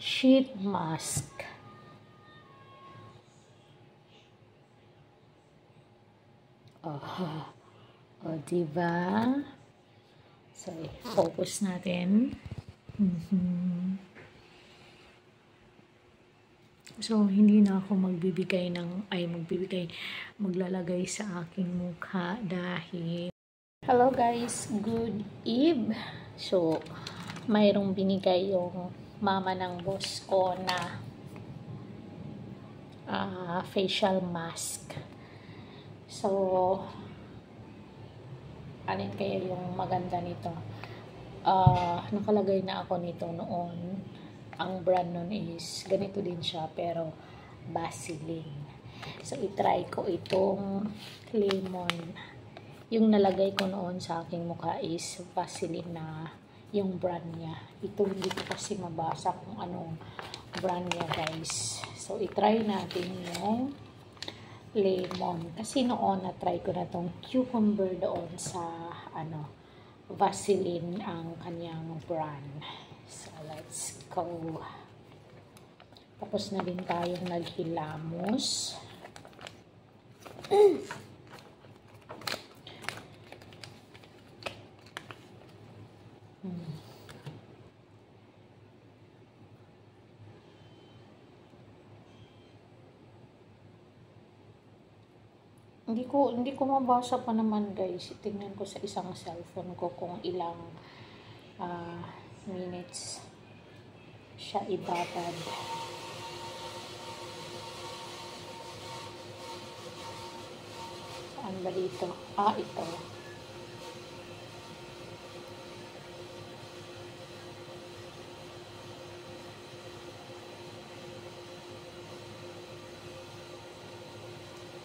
sheet mask. Oh, oh, diba? So, focus natin. So, hindi na ako maglalagay sa aking mukha dahil hello guys, good eve. So, mayroong binigay yung mama ng boss ko na facial mask. So, alin kaya yung maganda nito? Nakalagay na ako nito noon. Ang brand nun is ganito din siya pero Vaseline. So, itry ko itong lemon. Yung nalagay ko noon sa aking mukha is Vaseline na yung brand niya. Ito hindi ko kasi mabasa kung anong brand niya guys. So, itry natin yung lemon. Kasi noon na-try ko na tong cucumber doon sa Vaseline ang kanyang brand. So, let's go. Tapos na din tayong naghilamos. Hindi ko mabasa pa naman guys. Tingnan ko sa isang cellphone ko kung ilang minutes siya ibabad. Saan ba dito? Ito.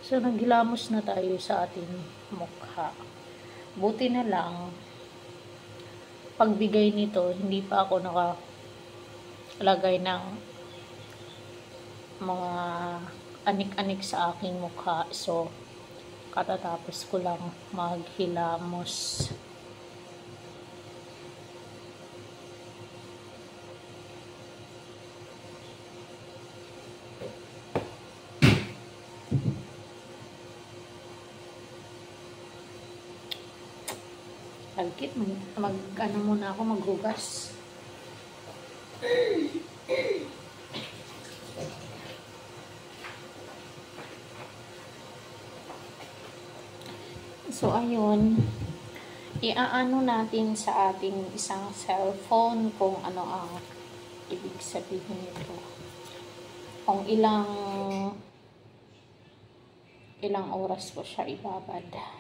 So, naghilamos na tayo sa ating mukha. Buti na lang, pagbigay nito, hindi pa ako nakalagay ng mga anik-anik sa aking mukha. So, katatapos ko lang maghilamos. Alkit, muna ako maghugas. So, ayun. Iaano natin sa ating isang cellphone kung ano ang ibig sabihin nito. Kung ilang oras ko siya ibabad.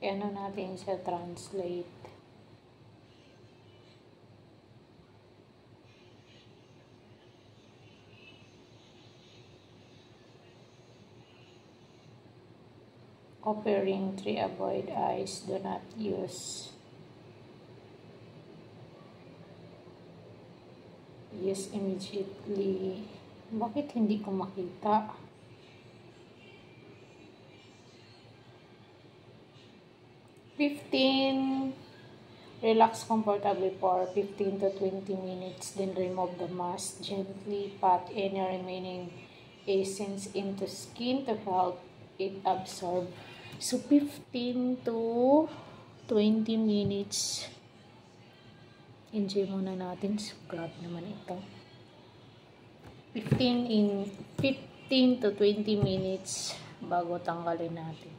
Ano natin sa translate. Offering 3, avoid eyes, do not use. Use immediately. Bakit hindi ko makita? Relax comfortably for 15 to 20 minutes, then remove the mask. Gently pat any remaining essence into skin to help it absorb. So, 15 to 20 minutes. Enjoy muna natin. So, grab naman ito. 15 to 20 minutes bago tanggalin natin.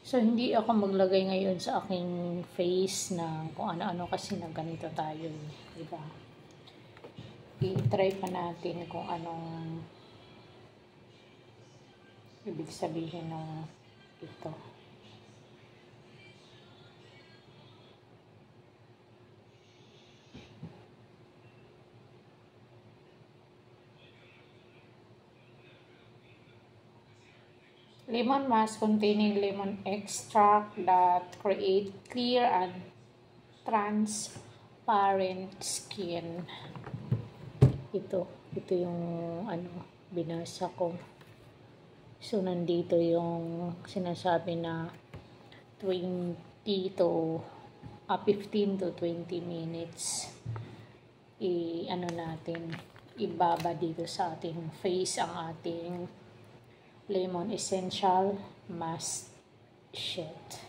So, hindi ako maglagay ngayon sa aking face na kung ano-ano kasi na ganito tayo. Diba? I-try pa natin kung anong ibig sabihin ng ito. Lemon mask containing lemon extract that create clear and translucent Parent Skin. Ito yung binasa ko. So, nandito yung sinasabi na 15 to 20 minutes natin, ibaba dito sa ating face ang ating Lemon Essential Mask Sheet.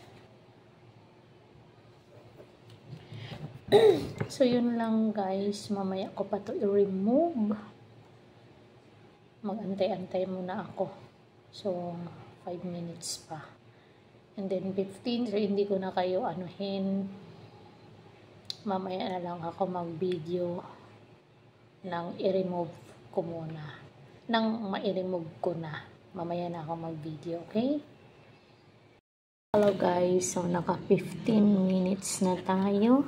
So, yun lang guys. Mamaya ko pa to i-remove. Mag-antay-antay muna ako. So, 5 minutes pa. And then 15, so hindi ko na kayo anuhin. Mamaya na lang ako mag-video nang i-remove ko muna. Nang ma-remove ko na. Mamaya na ako mag-video, okay? Hello guys, so naka 15 minutes na tayo.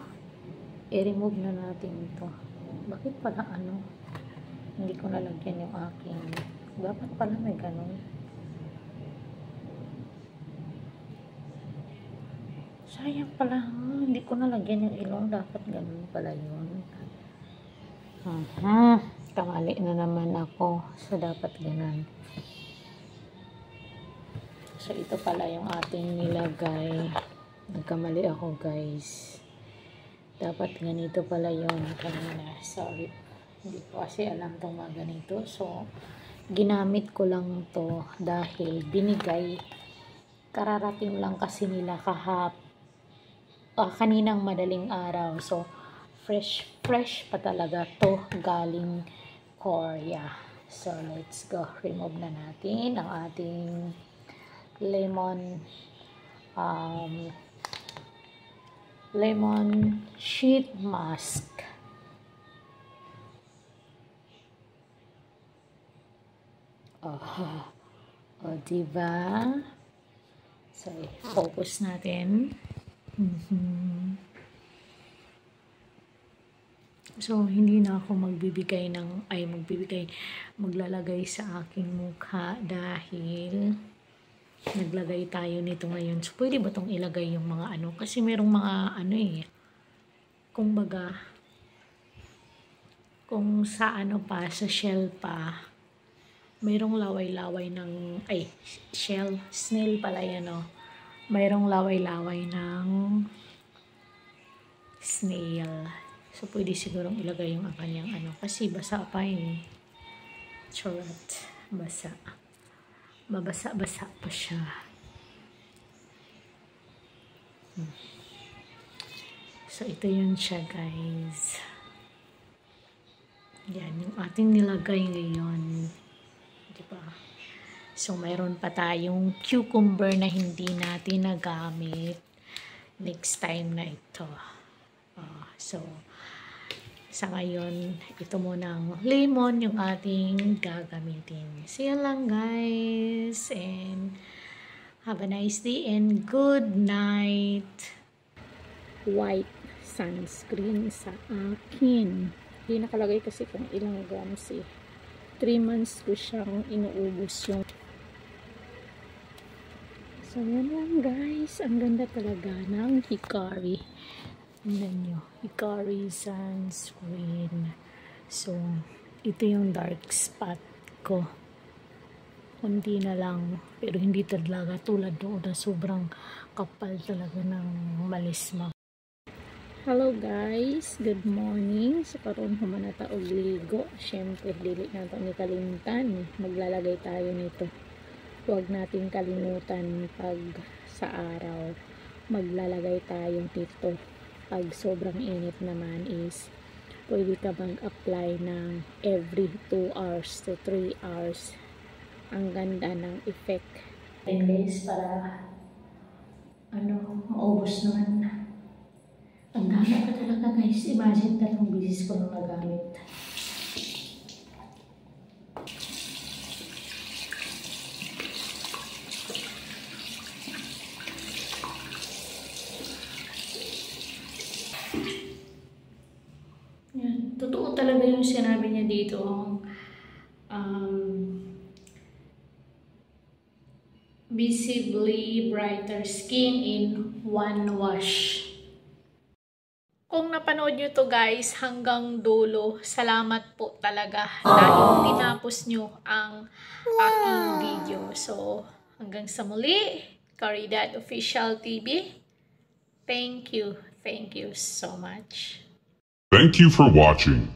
I-remove na natin ito. Bakit pala hindi ko nalagyan yung aking. Dapat pala may ganun. Sayang pala, hindi ko nalagyan yung ilong. Dapat ganun pala yun. Kamali na naman ako. So, dapat ganun. So, ito pala yung ating nilagay. Nagkamali ako, guys. Dapat ganito pala yun kanina. Sorry. Hindi ko kasi alam itong mga ganito. So, ginamit ko lang to dahil binigay. Kararating lang kasi nila kaninang madaling araw. So, fresh pa talaga to galing Korea. So, let's go. Remove na natin ang ating lemon sheet mask. Diba? So, focus natin. So, hindi na ako maglalagay sa aking mukha dahil naglagay tayo nito ngayon. So, pwede ba itong ilagay yung mga kasi merong mga kumbaga, kung sa sa shell pa, mayroong laway-laway ng, snail pala yan, mayroong laway-laway ng snail. So, pwede sigurong ilagay yung kanyang kasi basa pa Charot. Basa. Mabasa-basa pa siya. So, ito yun siya, guys. Yan, yung ating nilagay ngayon. Diba? So, mayroon pa tayong cucumber na hindi natin nagamit. Next time na ito. So, sa ngayon, ito munang lemon yung ating gagamitin. So, yan lang guys. And have a nice day and good night. White sunscreen sa akin. Hindi nakalagay kasi kung ilang grams 3 months ko siyang inuubos yung. So, yan lang guys. Ang ganda talaga ng Hikari. Tingnan nyo. Hikari sunscreen. So, ito yung dark spot ko. Kunti na lang. Pero hindi talaga tulad doon na sobrang kapal talaga ng malisma. Hello guys. Good morning. So, karoon humana taog ligo. Siyempre, dili na ito ni kalimtan. Maglalagay tayo nito. Huwag natin kalimutan pag sa araw. Maglalagay tayo nito. Pag sobrang init naman is pwede ka mag-apply ng every 2 hours to 3 hours. Ang ganda ng effect. Okay guys, para maubos naman. Ang dami pa talaga guys. Imagine 3 bisis ko nung nagamit. Yan. Totoo talaga yung sinabi niya dito. Visibly brighter skin in 1 wash. Kung napanood nyo to guys hanggang dulo, salamat po talaga dahil tinapos nyo ang aking video. So, hanggang sa muli, Caridad Official TV. Thank you so much. Thank you for watching.